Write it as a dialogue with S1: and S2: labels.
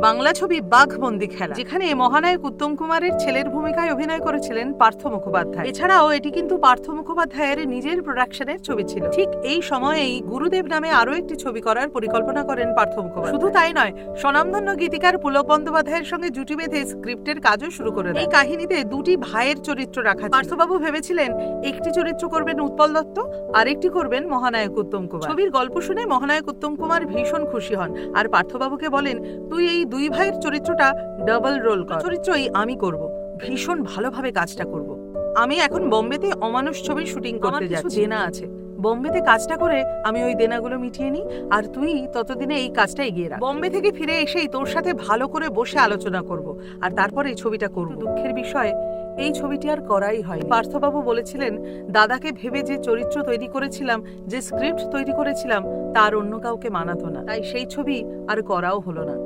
S1: বাংলা ছবি বাঘবন্দি খেলা, যেখানে মহানায়ক উত্তম কুমারের ছেলের ভূমিকায় অভিনয় করেছিলেন পার্থ মুখোপাধ্যায়। এছাড়াও এটি কিন্তু পার্থ মুখোপাধ্যায়ের নিজের প্রোডাকশনের ছবি ছিল। ঠিক এই সময়েই গুরুদেব নামে আরো একটি ছবি করার পরিকল্পনা করেন পার্থ মুখোপাধ্যায়। শুধু তাই নয়, স্বনামধন্য গীতিকার পুলক বন্দ্যোপাধ্যায়ের সঙ্গে জুটি বেঁধে স্ক্রিপ্টের কাজও শুরু করে দেন। এই কাহিনীতে দুটি ভাইয়ের চরিত্র রাখা ছিল। পার্থবাবু ভেবেছিলেন একটি চরিত্র করবেন উৎপল দত্ত, আরেকটি করবেন মহানায়ক উত্তম কুমার। ছবির গল্প শুনে মহানায়ক উত্তম কুমার ভীষণ খুশি হন আর পার্থবাবুকে বলেন, তুই এই দুই ভাইয়ের চরিত্রটা ডাবল রোল কর, চরিত্রই আমি করব, ভীষণ ভালোভাবে কাজটা করব। আমি এখন বোম্বেতে অমানুষ ছবির শুটিং করতে যাচ্ছি, দেনা আছে, বোম্বেতে কাজটা করে আমি ওই দেনাগুলো মিটিয়ে নিই, আর তুই ততদিনে এই কাজটা এগিয়ে রাখ। বোম্বে থেকে ফিরে এসেই তোর সাথে ভালো করে বসে আলোচনা করব, আর তারপরে এই ছবিটা করব। দুঃখের বিষয়, এই ছবিটি আর করাই হয়। পার্থবাবু বলেছিলেন, দাদাকে ভেবে যে চরিত্র তৈরি করেছিলাম, যে স্ক্রিপ্ট তৈরি করেছিলাম, তার অন্য কাউকে মানাতো না, তাই সেই ছবি আর করাও হলো না।